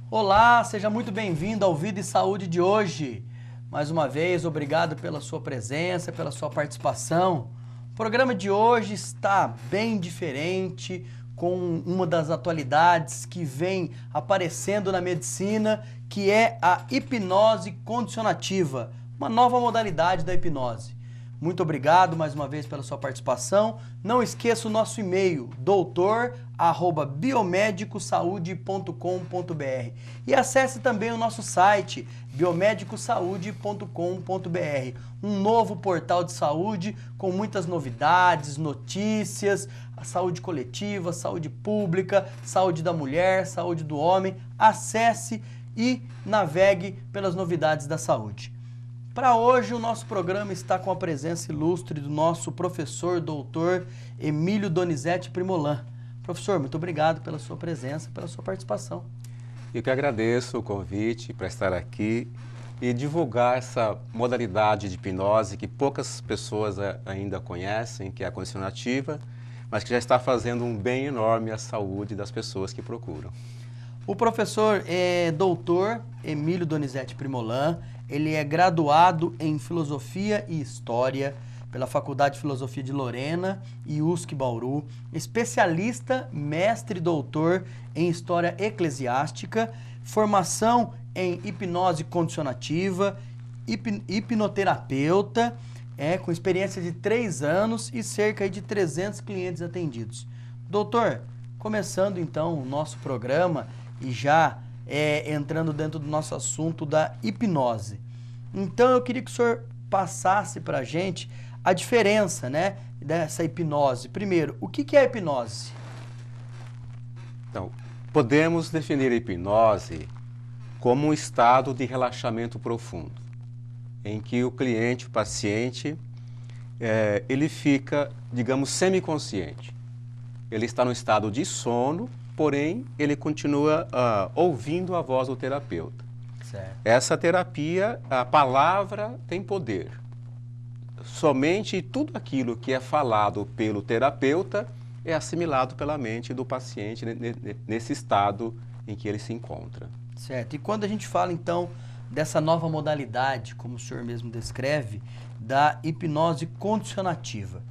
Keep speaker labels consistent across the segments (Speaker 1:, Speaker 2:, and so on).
Speaker 1: Olá, seja muito bem-vindo ao Vida e Saúde de hoje. Mais uma vez, obrigado pela sua presença, pela sua participação. O programa de hoje está bem diferente, com uma das atualidades que vem aparecendo na medicina, que é a hipnose condicionativa, uma nova modalidade da hipnose. Muito obrigado mais uma vez pela sua participação. Não esqueça o nosso e-mail, doutor@biomedicosaude.com.br, e acesse também o nosso site, biomedicosaude.com.br, um novo portal de saúde com muitas novidades, notícias, a saúde coletiva, saúde pública, saúde da mulher, saúde do homem. Acesse e navegue pelas novidades da saúde. Para hoje, o nosso programa está com a presença ilustre do nosso professor doutor Emílio Donizete Primolan. Professor, muito obrigado pela sua presença, pela sua participação.
Speaker 2: Eu que agradeço o convite para estar aqui e divulgar essa modalidade de hipnose que poucas pessoas ainda conhecem, que é a condicionativa, mas que já está fazendo um bem enorme à saúde das pessoas que procuram.
Speaker 1: O professor doutor Emílio Donizete Primolan. Ele é graduado em Filosofia e História pela Faculdade de Filosofia de Lorena e USC Bauru, especialista, mestre e doutor em História Eclesiástica, formação em Hipnose Condicionativa, hipnoterapeuta, com experiência de 3 anos e cerca de 300 clientes atendidos. Doutor, começando então o nosso programa e já entrando dentro do nosso assunto da hipnose. Então eu queria que o senhor passasse para a gente a diferença, né, dessa hipnose. Primeiro, o que é a hipnose?
Speaker 2: Então, podemos definir a hipnose como um estado de relaxamento profundo, em que o cliente, o paciente, ele fica, digamos, semiconsciente. Ele está no estado de sono, porém, ele continua ouvindo a voz do terapeuta.
Speaker 1: Certo.
Speaker 2: Essa terapia, a palavra tem poder. Somente tudo aquilo que é falado pelo terapeuta é assimilado pela mente do paciente nesse estado em que ele se encontra.
Speaker 1: Certo. E quando a gente fala, então, dessa nova modalidade, como o senhor mesmo descreve, da hipnose condicionativa,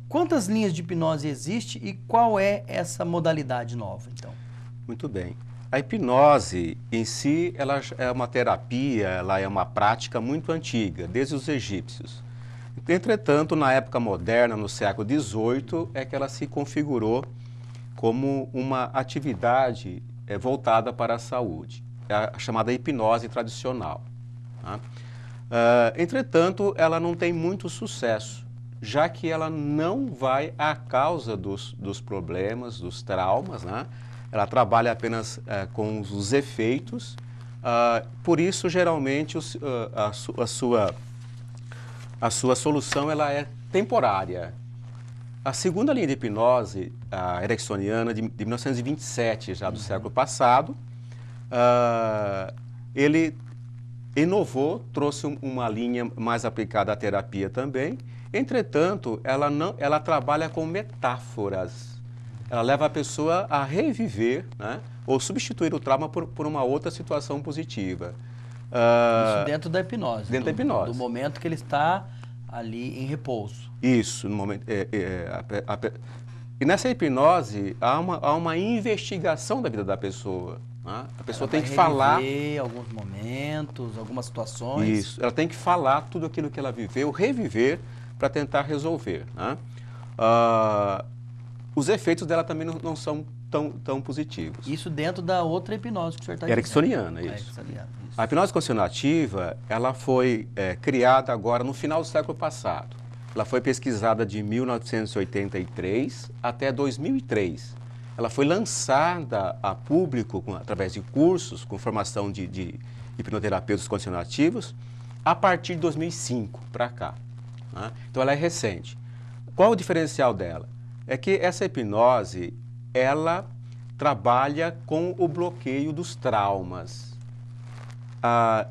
Speaker 1: quantas linhas de hipnose existe e qual é essa modalidade nova, então?
Speaker 2: Muito bem. A hipnose em si, ela é uma terapia, ela é uma prática muito antiga, desde os egípcios. Entretanto, na época moderna, no século XVIII, é que ela se configurou como uma atividade voltada para a saúde, a chamada hipnose tradicional. Tá? Entretanto, ela não tem muito sucesso, já que ela não vai à causa dos problemas, dos traumas, né? Ela trabalha apenas com os efeitos, por isso, geralmente, a sua solução ela é temporária. A segunda linha de hipnose, a ericksoniana, de 1927, já do século passado, ele inovou, trouxe uma linha mais aplicada à terapia também. Entretanto, ela trabalha com metáforas. Ela leva a pessoa a reviver, né, ou substituir o trauma por uma outra situação positiva.
Speaker 1: Isso dentro da hipnose.
Speaker 2: Dentro da hipnose.
Speaker 1: Do momento que ele está ali em repouso.
Speaker 2: Isso, no momento. E nessa hipnose há uma investigação da vida da pessoa. Né? A pessoa tem que falar
Speaker 1: alguns momentos, algumas situações.
Speaker 2: Isso, ela tem que falar tudo aquilo que ela viveu, reviver para tentar resolver. Né? Os efeitos dela também não são tão positivos.
Speaker 1: Isso dentro da outra hipnose que o senhor está dizendo.
Speaker 2: Ericksoniana, isso.
Speaker 1: Ericksoniana, isso.
Speaker 2: A hipnose condicionativa, ela foi criada agora no final do século passado. Ela foi pesquisada de 1983 até 2003. Ela foi lançada a público através de cursos com formação de hipnoterapeutas condicionativos a partir de 2005 para cá. Né? Então ela é recente. Qual o diferencial dela? É que essa hipnose, ela trabalha com o bloqueio dos traumas.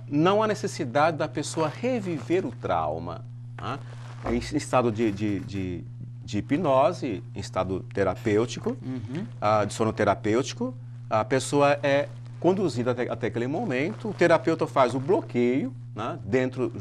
Speaker 2: Não há necessidade da pessoa reviver o trauma. Né? Em estado de hipnose, em estado terapêutico, de sono terapêutico, a pessoa é conduzida até aquele momento, o terapeuta faz o bloqueio, né, dentro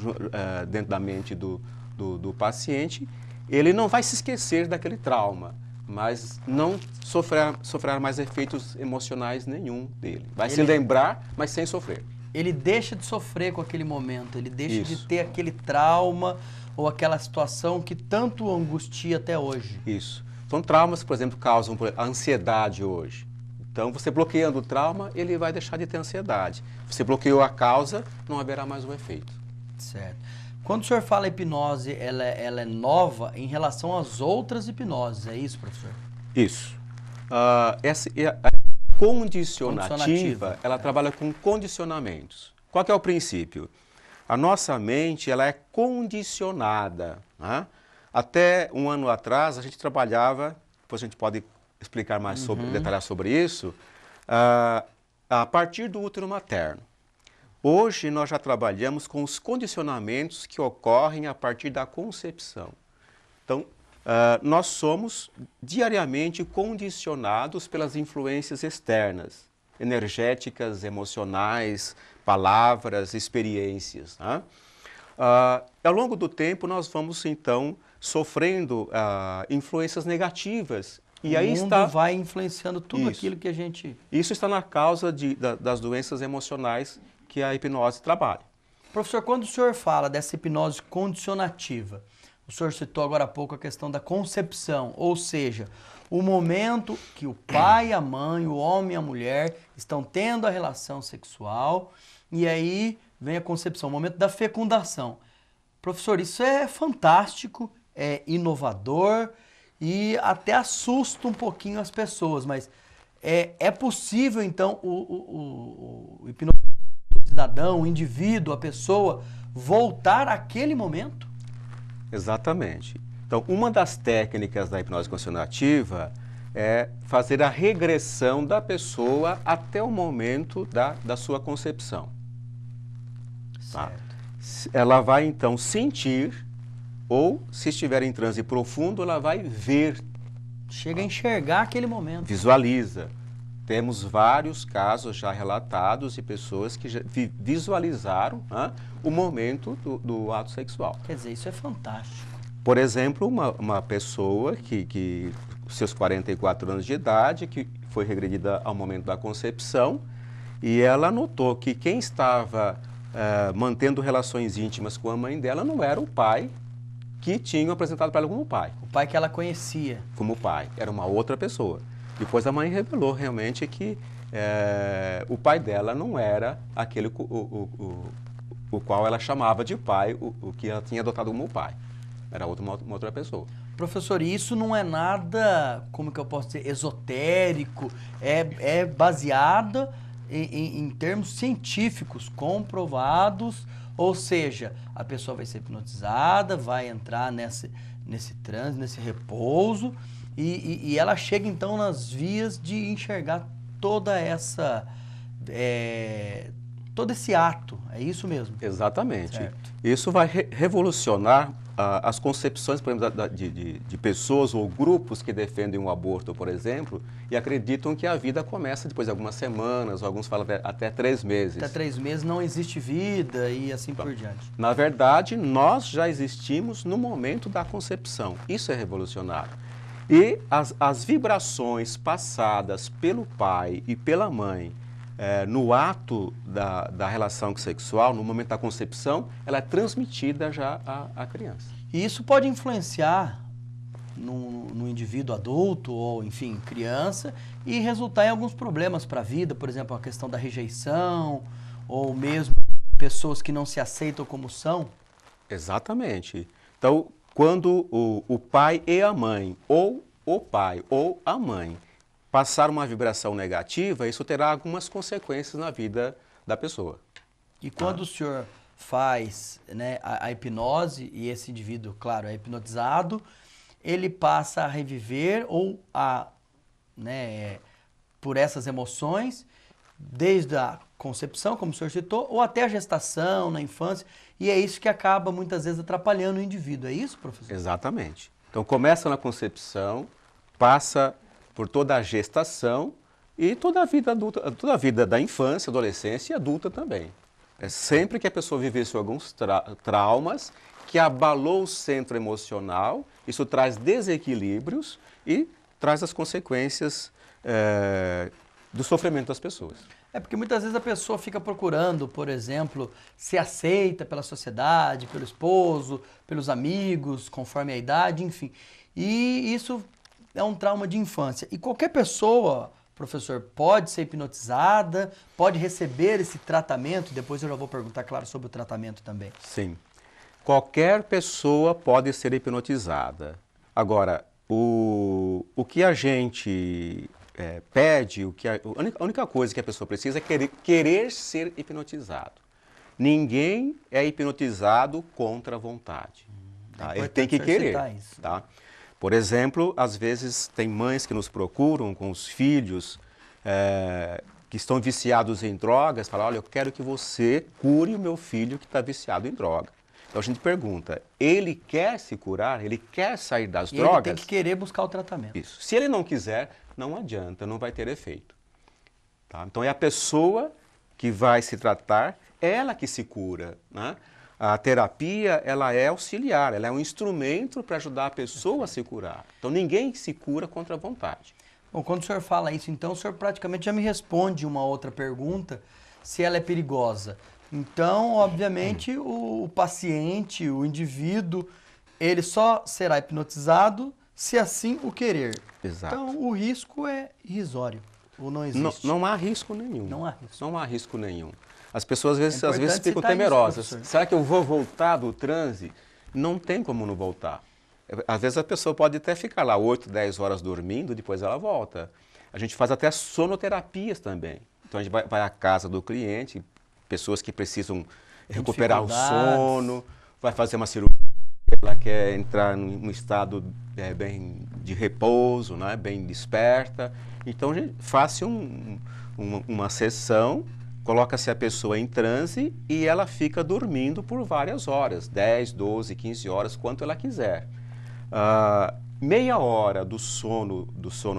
Speaker 2: da mente do paciente. Ele não vai se esquecer daquele trauma, mas não sofrer mais efeitos emocionais nenhum dele. Vai se lembrar, mas sem sofrer.
Speaker 1: Ele deixa de sofrer com aquele momento, ele deixa
Speaker 2: Isso.
Speaker 1: de ter aquele trauma ou aquela situação que tanto angustia até hoje.
Speaker 2: Isso. São traumas que, por exemplo, causam a ansiedade hoje. Então, você bloqueando o trauma, ele vai deixar de ter ansiedade. Você bloqueou a causa, não haverá mais um efeito.
Speaker 1: Certo. Quando o senhor fala hipnose, ela é nova em relação às outras hipnoses, é isso, professor?
Speaker 2: Isso. A condicionativa, ela trabalha com condicionamentos. Qual que é o princípio? A nossa mente, ela é condicionada. Né? Até um ano atrás, a gente trabalhava, depois a gente pode explicar mais detalhar sobre isso, a partir do útero materno. Hoje nós já trabalhamos com os condicionamentos que ocorrem a partir da concepção. Então, nós somos diariamente condicionados pelas influências externas, energéticas, emocionais, palavras, experiências. Né? Ao longo do tempo nós vamos então sofrendo influências negativas. E aí
Speaker 1: o mundo vai influenciando tudo aquilo que a gente...
Speaker 2: Isso está na causa das doenças emocionais que a hipnose trabalha.
Speaker 1: Professor, quando o senhor fala dessa hipnose condicionativa, o senhor citou agora há pouco a questão da concepção, ou seja, o momento que o pai, a mãe, o homem e a mulher estão tendo a relação sexual e aí vem a concepção, o momento da fecundação. Professor, isso é fantástico, é inovador e até assusta um pouquinho as pessoas, mas é possível então o cidadão, o indivíduo, a pessoa voltar àquele momento?
Speaker 2: Exatamente. Então, uma das técnicas da hipnose condicionativa é fazer a regressão da pessoa até o momento da sua concepção. Tá? Ela vai, então, sentir, ou, se estiver em transe profundo, ela vai ver.
Speaker 1: Chega a enxergar aquele momento.
Speaker 2: Visualiza. Temos vários casos já relatados de pessoas que já visualizaram o momento do ato sexual.
Speaker 1: Quer dizer, isso é fantástico.
Speaker 2: Por exemplo, uma pessoa que seus 44 anos de idade, que foi regredida ao momento da concepção, e ela notou que quem estava mantendo relações íntimas com a mãe dela não era o pai que tinha apresentado para ela como pai.
Speaker 1: O pai que ela conhecia.
Speaker 2: Como pai, era uma outra pessoa. Depois a mãe revelou realmente que o pai dela não era aquele o qual ela chamava de pai, o que ela tinha adotado como pai. Era uma outra pessoa.
Speaker 1: Professor, isso não é nada, como que eu posso dizer, esotérico, é baseado em termos científicos, comprovados, ou seja, a pessoa vai ser hipnotizada, vai entrar nesse transe, nesse repouso, e ela chega então nas vias de enxergar toda essa... todo esse ato, é isso mesmo?
Speaker 2: Exatamente.
Speaker 1: Certo.
Speaker 2: Isso vai revolucionar as concepções, por exemplo, de pessoas ou grupos que defendem o aborto, por exemplo, e acreditam que a vida começa depois de algumas semanas, ou alguns falam até 3 meses.
Speaker 1: Até 3 meses não existe vida e assim por diante.
Speaker 2: Na verdade, nós já existimos no momento da concepção. Isso é revolucionário. E as vibrações passadas pelo pai e pela mãe no ato da relação sexual, no momento da concepção, ela é transmitida já à criança.
Speaker 1: E isso pode influenciar no indivíduo adulto ou, enfim, criança e resultar em alguns problemas para a vida, por exemplo, a questão da rejeição ou mesmo pessoas que não se aceitam como são?
Speaker 2: Exatamente. Então, quando o pai e a mãe, ou o pai ou a mãe, passar uma vibração negativa, isso terá algumas consequências na vida da pessoa.
Speaker 1: E quando o senhor faz, né, a hipnose e esse indivíduo, claro, é hipnotizado, ele passa a reviver ou a, né, por essas emoções, desde a concepção, como o senhor citou, ou até a gestação, na infância, e é isso que acaba muitas vezes atrapalhando o indivíduo. É isso, professor?
Speaker 2: Exatamente. Então começa na concepção, passa por toda a gestação e toda a vida adulta, toda a vida da infância, adolescência e adulta também. É sempre que a pessoa vivesse alguns traumas que abalou o centro emocional, isso traz desequilíbrios e traz as consequências do sofrimento das pessoas.
Speaker 1: É porque muitas vezes a pessoa fica procurando, por exemplo, ser aceita pela sociedade, pelo esposo, pelos amigos, conforme a idade, enfim. E isso é um trauma de infância. E qualquer pessoa, professor, pode ser hipnotizada, pode receber esse tratamento, depois eu já vou perguntar, claro, sobre o tratamento também.
Speaker 2: Sim. Qualquer pessoa pode ser hipnotizada. Agora, o que a gente pede, a única coisa que a pessoa precisa é querer ser hipnotizado. Ninguém é hipnotizado contra a vontade. Tá? Ele tem que querer.
Speaker 1: Isso.
Speaker 2: Tá? Por exemplo, às vezes tem mães que nos procuram com os filhos que estão viciados em drogas, falam, olha, eu quero que você cure o meu filho que está viciado em droga. Então a gente pergunta, ele quer se curar? Ele quer sair das drogas?
Speaker 1: Ele tem que querer buscar o tratamento.
Speaker 2: Isso. Se ele não quiser, não adianta, não vai ter efeito. Tá? Então é a pessoa que vai se tratar, ela que se cura, né? A terapia, ela é auxiliar, ela é um instrumento para ajudar a pessoa a se curar. Então ninguém se cura contra a vontade.
Speaker 1: Bom, quando o senhor fala isso, então o senhor praticamente já me responde uma outra pergunta, se ela é perigosa. Então, obviamente, o paciente, o indivíduo, ele só será hipnotizado se assim o querer.
Speaker 2: Exato.
Speaker 1: Então, o risco é irrisório, ou não existe?
Speaker 2: Não há risco nenhum.
Speaker 1: Não há risco.
Speaker 2: Não há risco nenhum. As pessoas às
Speaker 1: É
Speaker 2: vezes ficam
Speaker 1: citar
Speaker 2: temerosas.
Speaker 1: isso,
Speaker 2: será que eu vou voltar do transe? Não tem como não voltar. Às vezes a pessoa pode até ficar lá 8, 10 horas dormindo, depois ela volta. A gente faz até sonoterapias também. Então a gente vai à casa do cliente, pessoas que precisam recuperar o sono, vai fazer uma cirurgia, ela quer entrar num estado bem de repouso, né, bem desperta. Então a gente faz uma sessão, coloca-se a pessoa em transe e ela fica dormindo por várias horas, 10, 12, 15 horas, quanto ela quiser. Meia hora do sono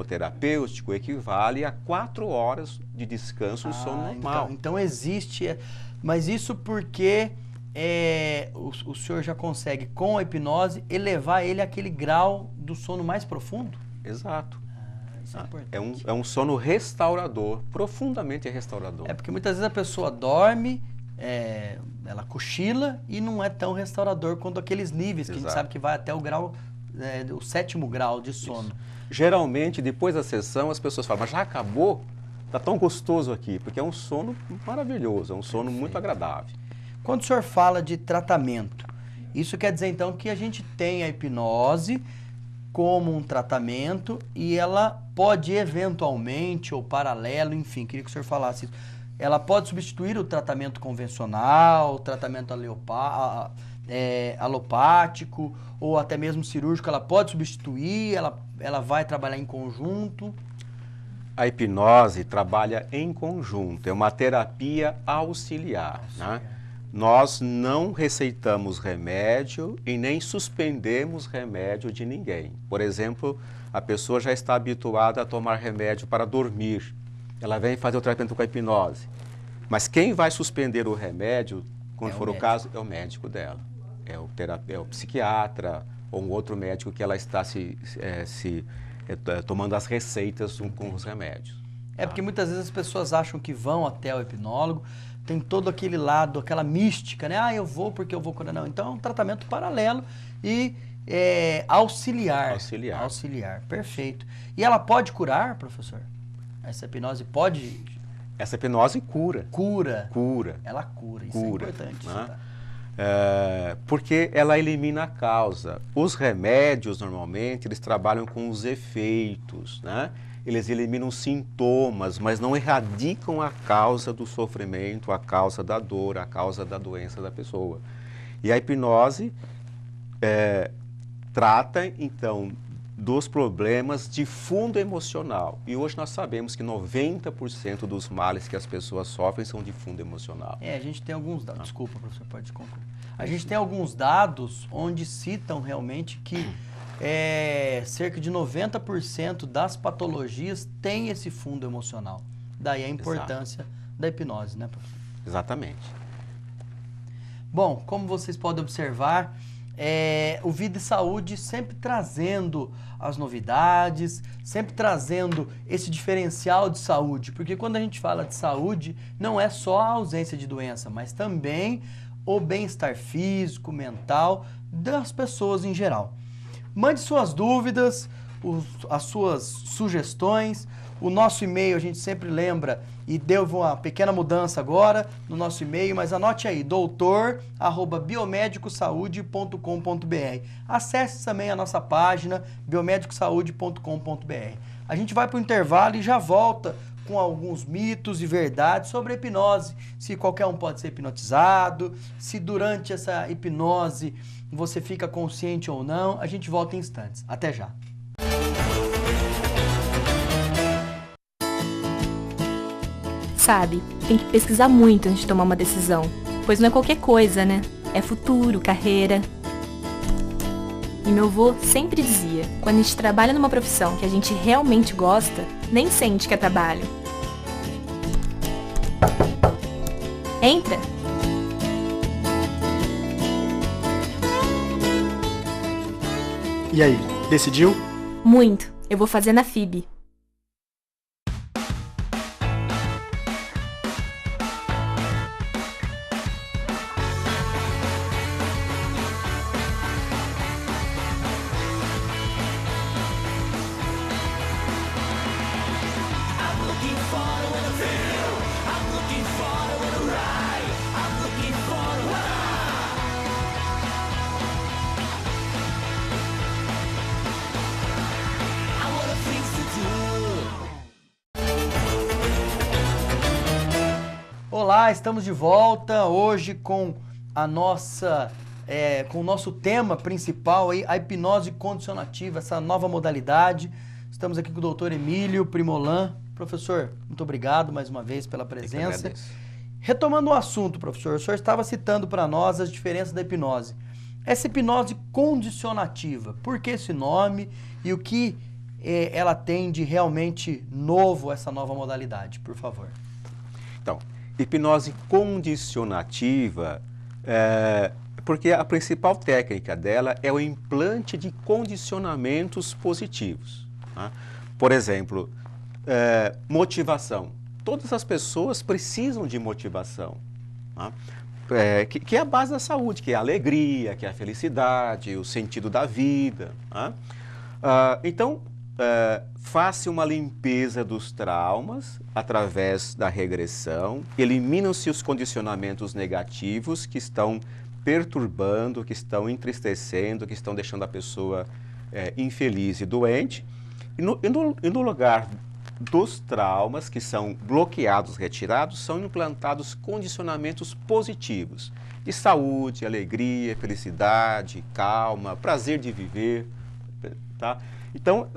Speaker 2: terapêutico equivale a 4 horas de descanso do sono normal.
Speaker 1: Então existe, mas isso porque o senhor já consegue, com a hipnose, elevar ele àquele grau do sono mais profundo?
Speaker 2: Exato.
Speaker 1: Isso é importante.
Speaker 2: É um sono restaurador, profundamente restaurador.
Speaker 1: É porque muitas vezes a pessoa dorme, ela cochila e não é tão restaurador quanto aqueles níveis que a gente sabe que vai até o grau, o 7º grau de sono.
Speaker 2: Isso. Geralmente, depois da sessão, as pessoas falam, mas já acabou? Está tão gostoso aqui, porque é um sono maravilhoso, é um sono muito agradável.
Speaker 1: Quando o senhor fala de tratamento, isso quer dizer então que a gente tem a hipnose como um tratamento e ela pode eventualmente, ou paralelo, enfim, queria que o senhor falasse isso, ela pode substituir o tratamento convencional, o tratamento alopático ou até mesmo cirúrgico, ela pode substituir, ela vai trabalhar em conjunto?
Speaker 2: A hipnose trabalha em conjunto, é uma terapia auxiliar. Né? Nós não receitamos remédio e nem suspendemos remédio de ninguém. Por exemplo, a pessoa já está habituada a tomar remédio para dormir. Ela vem fazer o tratamento com a hipnose. Mas quem vai suspender o remédio, quando for o caso, é o médico dela. É o psiquiatra ou um outro médico que ela está tomando as receitas com os remédios.
Speaker 1: Porque muitas vezes as pessoas acham que vão até o hipnólogo, tem todo aquele lado, aquela mística, né? Eu vou porque eu vou curar. Não, então é um tratamento paralelo e auxiliar. Auxiliar, perfeito. E ela pode curar, professor? Essa hipnose pode...
Speaker 2: Essa hipnose cura.
Speaker 1: Cura.
Speaker 2: Cura.
Speaker 1: Ela cura, isso é importante.
Speaker 2: Né? Porque ela elimina a causa. Os remédios, normalmente, eles trabalham com os efeitos, né? eles eliminam sintomas, mas não erradicam a causa do sofrimento, a causa da dor, a causa da doença da pessoa. E a hipnose trata, então, dos problemas de fundo emocional. E hoje nós sabemos que 90% dos males que as pessoas sofrem são de fundo emocional.
Speaker 1: A gente tem alguns dados. Desculpa, professor, pode concluir. A gente tem alguns dados onde citam realmente que cerca de 90% das patologias têm esse fundo emocional. Daí a importância da hipnose, né, professor?
Speaker 2: Exatamente.
Speaker 1: Bom, como vocês podem observar, o Vida e Saúde sempre trazendo as novidades, sempre trazendo esse diferencial de saúde, porque quando a gente fala de saúde, não é só a ausência de doença, mas também o bem-estar físico, mental das pessoas em geral. Mande suas dúvidas, as suas sugestões. O nosso e-mail, a gente sempre lembra, e deu uma pequena mudança agora no nosso e-mail, mas anote aí, doutor@biomedicosaude.com.br. Acesse também a nossa página, biomedicosaude.com.br. A gente vai para o intervalo e já volta com alguns mitos e verdades sobre a hipnose. Se qualquer um pode ser hipnotizado, se durante essa hipnose você fica consciente ou não. A gente volta em instantes. Até já.
Speaker 3: Sabe, tem que pesquisar muito antes de tomar uma decisão, pois não é qualquer coisa, né? É futuro, carreira. E meu avô sempre dizia, quando a gente trabalha numa profissão que a gente realmente gosta, nem sente que é trabalho. Entra!
Speaker 4: E aí, decidiu?
Speaker 3: Muito. Eu vou fazer na FIB.
Speaker 1: Olá, estamos de volta hoje com com o nosso tema principal aí, a hipnose condicionativa, essa nova modalidade. Estamos aqui com o doutor Emílio Primolan. Professor, muito obrigado mais uma vez pela presença. Retomando o assunto, professor, o senhor estava citando para nós as diferenças da hipnose. Essa hipnose condicionativa, por que esse nome e o que ela tem de realmente novo, essa nova modalidade, por favor?
Speaker 2: Então, hipnose condicionativa, porque a principal técnica dela é o implante de condicionamentos positivos. Tá? Por exemplo, motivação. Todas as pessoas precisam de motivação, tá? Que é a base da saúde, que é a alegria, que é a felicidade, o sentido da vida. Tá? Então, faça uma limpeza dos traumas através da regressão, eliminam-se os condicionamentos negativos que estão perturbando, que estão entristecendo, que estão deixando a pessoa infeliz e doente. E no lugar dos traumas que são bloqueados, retirados, são implantados condicionamentos positivos de saúde, alegria, felicidade, calma, prazer de viver, tá? Então,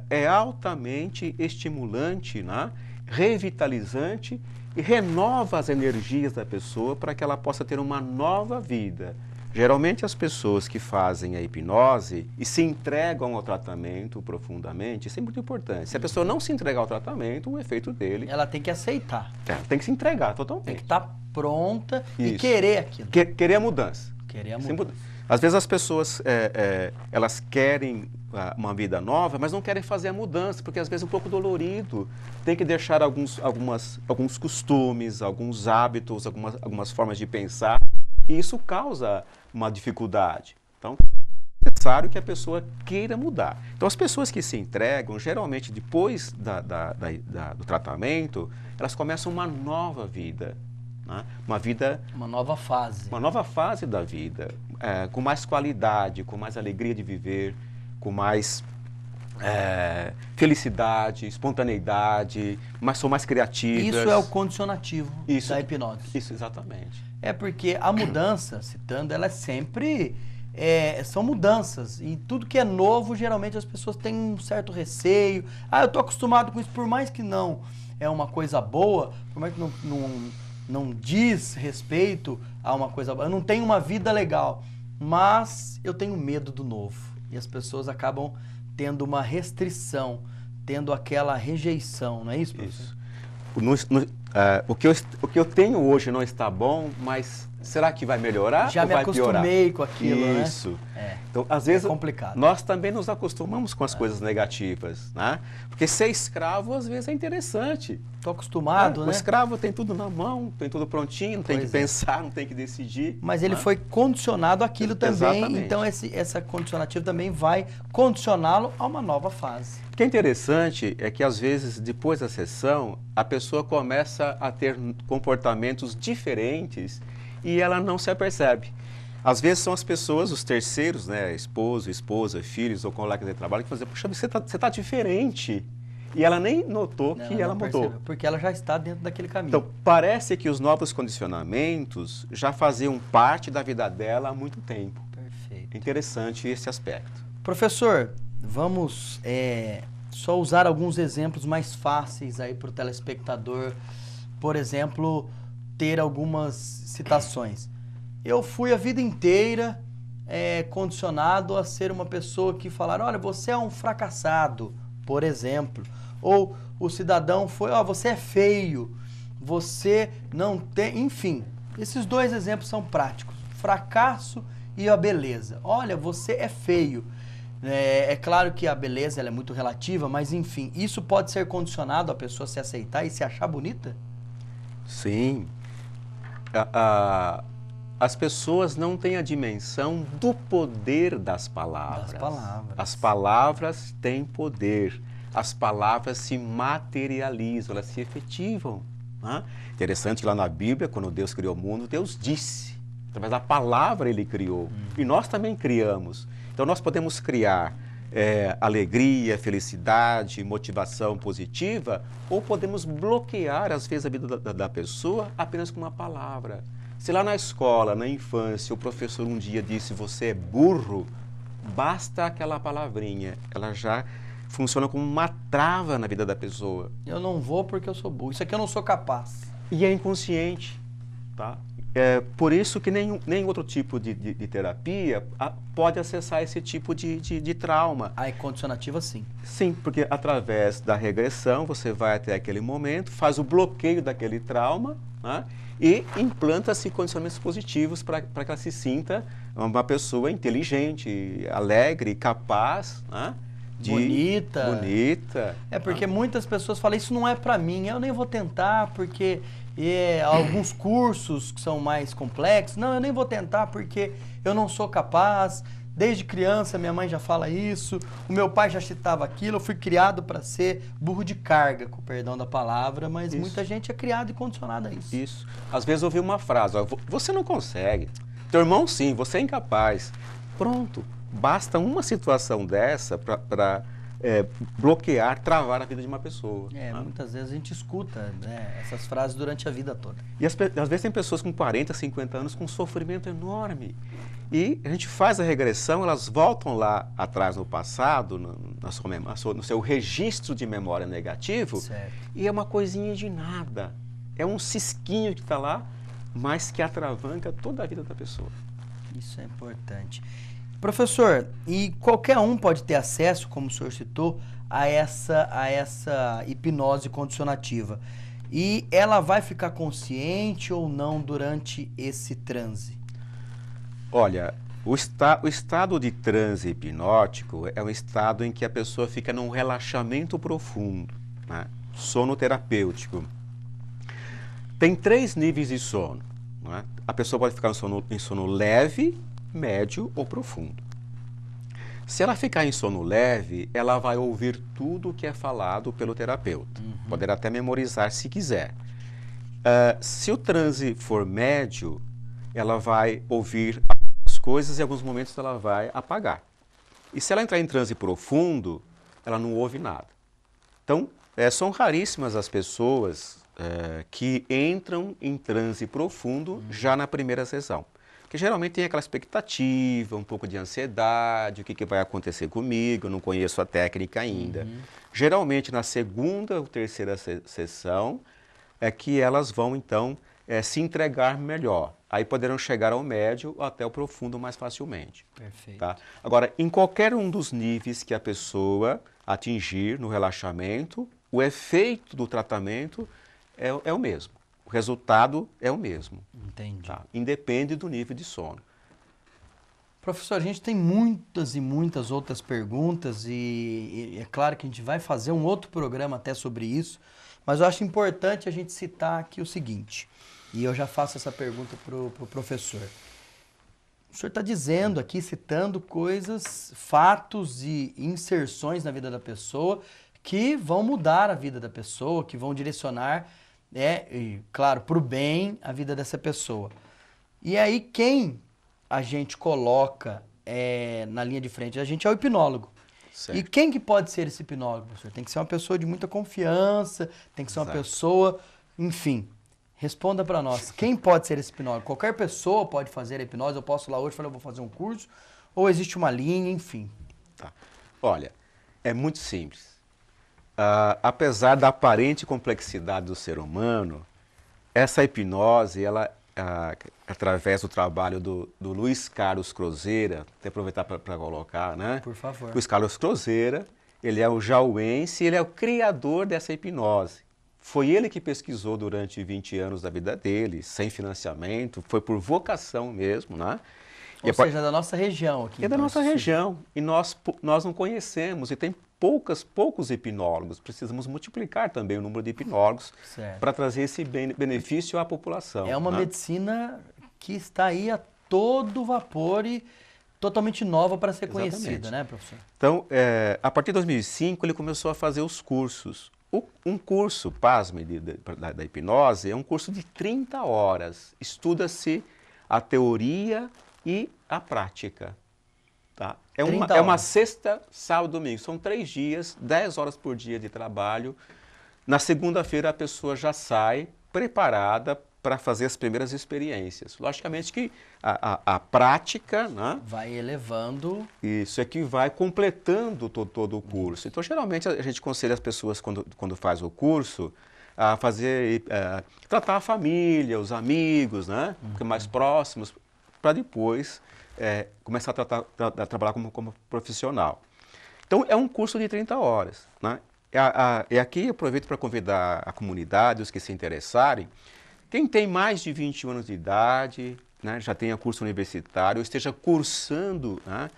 Speaker 2: é altamente estimulante, né? Revitalizante e renova as energias da pessoa para que ela possa ter uma nova vida. Geralmente, as pessoas que fazem a hipnose e se entregam ao tratamento profundamente, isso é muito importante. Se a pessoa não se entregar ao tratamento, o efeito dele...
Speaker 1: Ela tem que aceitar.
Speaker 2: Tem que se entregar totalmente.
Speaker 1: Tem que estar pronta
Speaker 2: Isso.
Speaker 1: E querer aquilo.
Speaker 2: Querer a mudança.
Speaker 1: Querer a mudança.
Speaker 2: Às vezes as pessoas, elas querem uma vida nova, mas não querem fazer a mudança, porque às vezes é um pouco dolorido. Tem que deixar alguns costumes, alguns hábitos, algumas formas de pensar, e isso causa uma dificuldade. Então, é necessário que a pessoa queira mudar. Então, as pessoas que se entregam, geralmente depois do tratamento, elas começam uma nova vida. Né? Uma
Speaker 1: nova fase.
Speaker 2: Uma nova fase da vida, com mais qualidade, com mais alegria de viver, com mais felicidade, espontaneidade, mas são mais criativas.
Speaker 1: Isso é o condicionativo da hipnose.
Speaker 2: Isso, exatamente.
Speaker 1: É porque a mudança, citando, ela é sempre... são mudanças. E tudo que é novo, geralmente as pessoas têm um certo receio. Ah, eu tô acostumado com isso, por mais que não é uma coisa boa, por mais que não diz respeito a uma coisa boa. Eu não tenho uma vida legal, mas eu tenho medo do novo. E as pessoas acabam tendo uma restrição, tendo aquela rejeição, não é isso, professor?
Speaker 2: Isso. O que eu tenho hoje não está bom, mas será que vai melhorar
Speaker 1: Já
Speaker 2: ou
Speaker 1: me
Speaker 2: vai piorar?
Speaker 1: acostumei com aquilo,
Speaker 2: Isso.
Speaker 1: né?
Speaker 2: Então, às vezes,
Speaker 1: complicado.
Speaker 2: Nós também nos acostumamos com as coisas negativas, né? Porque ser escravo, às vezes, é interessante.
Speaker 1: Tô acostumado, né?
Speaker 2: O escravo tem tudo na mão, tem tudo prontinho, não tem que
Speaker 1: Pois é.
Speaker 2: pensar, não tem que decidir.
Speaker 1: Mas ele
Speaker 2: né?
Speaker 1: foi condicionado àquilo também,
Speaker 2: Exatamente.
Speaker 1: então essa condicionativa também vai condicioná-lo a uma nova fase.
Speaker 2: O que é interessante é que, às vezes, depois da sessão, a pessoa começa a ter comportamentos diferentes e ela não se apercebe. Às vezes são as pessoas, os terceiros, né, esposo, esposa, filhos ou colegas de trabalho, que fazem, puxa, você tá diferente. E ela nem notou que ela mudou.
Speaker 1: Percebeu, porque ela já está dentro daquele caminho.
Speaker 2: Então, parece que os novos condicionamentos já faziam parte da vida dela há muito tempo.
Speaker 1: Perfeito.
Speaker 2: É interessante esse aspecto.
Speaker 1: Professor, vamos só usar alguns exemplos mais fáceis aí para o telespectador. Por exemplo, ter algumas citações. Eu fui a vida inteira condicionado a ser uma pessoa que falaram, olha, você é um fracassado, por exemplo. Ou o cidadão foi, você é feio, você não tem... Enfim, esses dois exemplos são práticos. Fracasso e a beleza. Olha, você é feio. É claro que a beleza ela é muito relativa, mas enfim, isso pode ser condicionado a pessoa se aceitar e se achar bonita?
Speaker 2: Sim. As pessoas não têm a dimensão do poder das palavras. As palavras têm poder. As palavras se materializam, elas se efetivam. Né? Interessante que lá na Bíblia, quando Deus criou o mundo, Deus disse. Através da palavra Ele criou. E nós também criamos. Então nós podemos criar alegria, felicidade, motivação positiva, ou podemos bloquear, às vezes, a vida da pessoa apenas com uma palavra. Se lá na escola, na infância, o professor um dia disse, você é burro, basta aquela palavrinha, ela já funciona como uma trava na vida da pessoa.
Speaker 1: Eu não vou porque eu sou burro, isso aqui eu não sou capaz.
Speaker 2: E é inconsciente, tá? É por isso que nem outro tipo de terapia pode acessar esse tipo de trauma.
Speaker 1: A condicionativa, sim.
Speaker 2: Sim, porque através da regressão você vai até aquele momento, faz o bloqueio daquele trauma, né? E implanta-se condicionamentos positivos para que ela se sinta uma pessoa inteligente, alegre, capaz, né? Bonita.
Speaker 1: É porque muitas pessoas falam, isso não é pra mim, eu nem vou tentar porque alguns cursos que são mais complexos, não, eu nem vou tentar porque eu não sou capaz. Desde criança minha mãe já fala isso, o meu pai já citava aquilo, eu fui criado para ser burro de carga, com o perdão da palavra, mas muita gente é criada e condicionada a isso.
Speaker 2: Isso. Às vezes eu ouvi uma frase, você não consegue, teu irmão sim, você é incapaz. Pronto. Basta uma situação dessa para bloquear, travar a vida de uma pessoa.
Speaker 1: Muitas vezes a gente escuta, né, essas frases durante a vida toda.
Speaker 2: E às vezes tem pessoas com 40, 50 anos com um sofrimento enorme. E a gente faz a regressão, elas voltam lá atrás no passado, no seu registro de memória negativo,
Speaker 1: certo.
Speaker 2: E é uma coisinha de nada. É um cisquinho que está lá, mas que atravanca toda a vida da pessoa.
Speaker 1: Isso é importante. Professor, e qualquer um pode ter acesso, como o senhor citou, a essa hipnose condicionativa. E ela vai ficar consciente ou não durante esse transe?
Speaker 2: Olha, o estado de transe hipnótico é um estado em que a pessoa fica num relaxamento profundo, né? Sono terapêutico. Tem 3 níveis de sono. Né? A pessoa pode ficar em sono leve, médio ou profundo. Se ela ficar em sono leve, ela vai ouvir tudo o que é falado pelo terapeuta. Poderá até memorizar se quiser. Se o transe for médio, ela vai ouvir as coisas e em alguns momentos ela vai apagar. E se ela entrar em transe profundo, ela não ouve nada. Então, são raríssimas as pessoas que entram em transe profundo já na primeira sessão. Porque geralmente tem aquela expectativa, um pouco de ansiedade, o que vai acontecer comigo, eu não conheço a técnica ainda. Geralmente na segunda ou terceira sessão é que elas vão então se entregar melhor. Aí poderão chegar ao médio ou até o profundo mais facilmente.
Speaker 1: Perfeito.
Speaker 2: Tá? Agora, em qualquer um dos níveis que a pessoa atingir no relaxamento, o efeito do tratamento é o mesmo. O resultado é o mesmo.
Speaker 1: Entendi.
Speaker 2: Tá? Independe do nível de sono.
Speaker 1: Professor, a gente tem muitas e muitas outras perguntas e é claro que a gente vai fazer um outro programa até sobre isso, mas eu acho importante a gente citar aqui o seguinte, e eu já faço essa pergunta para o professor. O senhor está dizendo aqui, citando coisas, fatos e inserções na vida da pessoa que vão mudar a vida da pessoa, que vão direcionar, e, claro, para o bem a vida dessa pessoa. E aí quem a gente coloca na linha de frente? A gente é o hipnólogo.
Speaker 2: Certo.
Speaker 1: E quem que pode ser esse hipnólogo, professor? Tem que ser uma pessoa de muita confiança, tem que ser uma
Speaker 2: Exato.
Speaker 1: pessoa, enfim. Responda para nós. Quem pode ser esse hipnólogo? Qualquer pessoa pode fazer a hipnose? Eu posso ir lá hoje e falar, eu vou fazer um curso? Ou existe uma linha, enfim?
Speaker 2: Tá. Olha, é muito simples. Apesar da aparente complexidade do ser humano, essa hipnose, ela, através do trabalho do Luiz Carlos Crozera, até aproveitar para colocar, né?
Speaker 1: Por favor.
Speaker 2: Luiz Carlos Crozera, ele é o jauense, ele é o criador dessa hipnose. Foi ele que pesquisou durante 20 anos da vida dele, sem financiamento, foi por vocação mesmo, né?
Speaker 1: Ou seja, é da nossa região aqui.
Speaker 2: É da
Speaker 1: então,
Speaker 2: nossa região, e nós não conhecemos, e tem poucos hipnólogos. Precisamos multiplicar também o número de hipnólogos para trazer esse benefício à população.
Speaker 1: É uma medicina que está aí a todo vapor e totalmente nova para ser conhecida, né, professor?
Speaker 2: Então, a partir de 2005, ele começou a fazer os cursos. Um curso, pasme, da hipnose, é um curso de 30 horas. Estuda-se a teoria e a prática. Tá? É uma sexta, sábado, domingo. São 3 dias, 10 horas por dia de trabalho. Na segunda-feira, a pessoa já sai preparada para fazer as primeiras experiências. Logicamente que a prática, né,
Speaker 1: vai elevando.
Speaker 2: Isso é que vai completando todo o curso. Então, geralmente, a gente aconselha as pessoas, quando faz o curso, a fazer, tratar a família, os amigos, né, mais próximos, para depois começar a trabalhar como profissional. Então, é um curso de 30 horas. Né? E aqui eu aproveito para convidar a comunidade, os que se interessarem. Quem tem mais de 20 anos de idade, né, já tenha curso universitário, esteja cursando, né,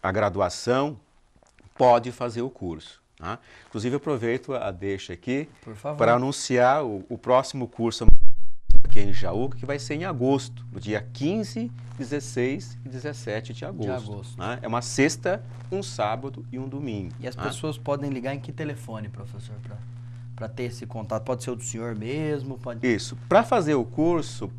Speaker 2: a graduação, pode fazer o curso. Né? Inclusive, eu aproveito a deixa aqui para anunciar o próximo curso aqui em Jaú, que vai ser em agosto, no dia 15, 16 e 17 de agosto. Né? É uma sexta, um sábado e um domingo.
Speaker 1: E as pessoas podem ligar em que telefone, professor, para ter esse contato? Pode ser o do senhor mesmo? Pode...
Speaker 2: Isso. Para fazer o curso,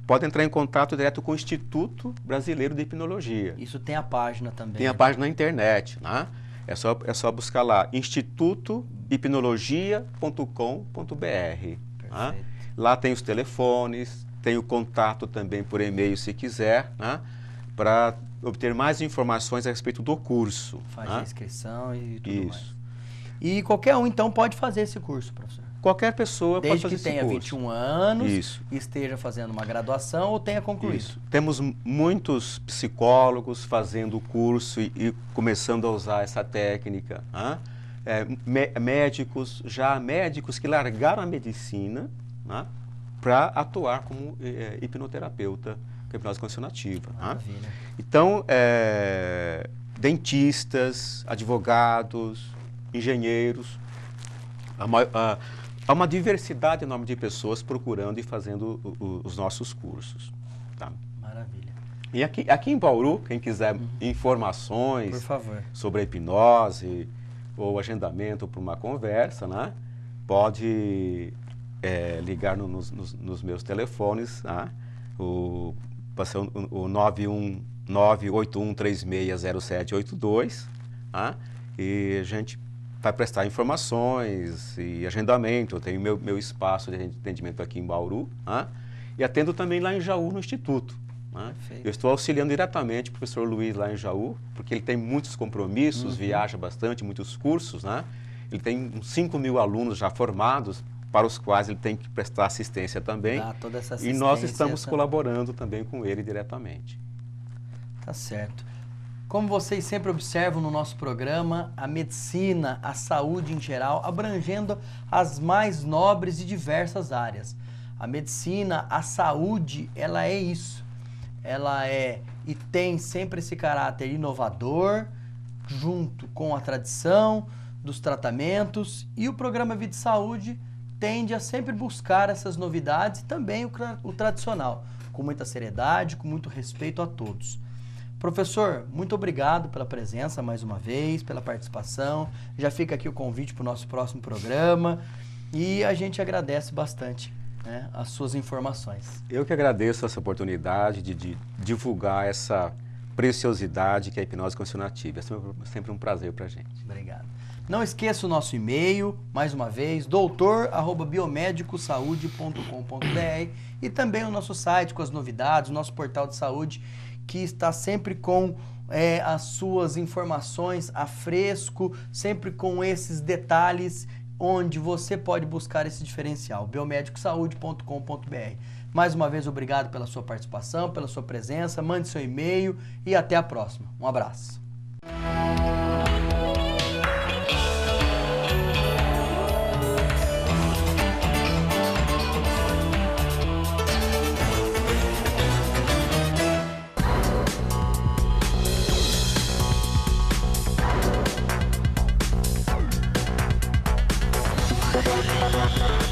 Speaker 2: pode entrar em contato direto com o Instituto Brasileiro de Hipnologia.
Speaker 1: Isso tem a página também.
Speaker 2: Tem a página na internet, né? É só buscar lá, institutohipnologia.com.br. Né? Lá tem os telefones, tem o contato também por e-mail, se quiser, né? Para obter mais informações a respeito do curso.
Speaker 1: Faz
Speaker 2: né?
Speaker 1: a inscrição e tudo mais. E qualquer um, então, pode fazer esse curso, professor?
Speaker 2: Qualquer pessoa pode fazer esse curso.
Speaker 1: Desde que tenha 21 anos, esteja fazendo uma graduação ou tenha concluído.
Speaker 2: Isso. Temos muitos psicólogos fazendo o curso e começando a usar essa técnica. Né? Médicos que largaram a medicina, né, para atuar como hipnoterapeuta, com hipnose condicionativa.
Speaker 1: Maravilha.
Speaker 2: Né? Então, dentistas, advogados, engenheiros, há uma diversidade enorme de pessoas procurando e fazendo os nossos cursos. Tá?
Speaker 1: Maravilha.
Speaker 2: E aqui em Bauru, quem quiser informações
Speaker 1: por favor, sobre
Speaker 2: a hipnose ou agendamento para uma conversa, né, pode ligar nos meus telefones, né, o 981360782, Tá? E a gente vai prestar informações e agendamento. Eu tenho meu espaço de atendimento aqui em Bauru, tá? E atendo também lá em Jaú, no Instituto. Tá? Eu estou auxiliando diretamente o professor Luiz lá em Jaú, porque ele tem muitos compromissos, viaja bastante, muitos cursos, né? Ele tem uns 5.000 alunos já formados, para os quais ele tem que prestar assistência também.
Speaker 1: Dá toda essa assistência.
Speaker 2: E nós estamos colaborando também com ele diretamente.
Speaker 1: Tá certo. Como vocês sempre observam no nosso programa, a medicina, a saúde em geral, abrangendo as mais nobres e diversas áreas. A medicina, a saúde, ela é isso. Ela é e tem sempre esse caráter inovador, junto com a tradição dos tratamentos, e o programa Vida e Saúde tende a sempre buscar essas novidades e também o tradicional, com muita seriedade, com muito respeito a todos. Professor, muito obrigado pela presença mais uma vez, pela participação. Já fica aqui o convite para o nosso próximo programa e a gente agradece bastante, né, as suas informações.
Speaker 2: Eu que agradeço essa oportunidade de divulgar essa preciosidade que é a hipnose continuativa. É sempre um prazer para a gente.
Speaker 1: Obrigado. Não esqueça o nosso e-mail, mais uma vez, doutor@biomedicosaude.com.br, e também o nosso site com as novidades, o nosso portal de saúde, que está sempre com as suas informações a fresco, sempre com esses detalhes, onde você pode buscar esse diferencial, biomedicosaude.com.br. Mais uma vez, obrigado pela sua participação, pela sua presença, mande seu e-mail e até a próxima. Um abraço.
Speaker 5: We'll be right back.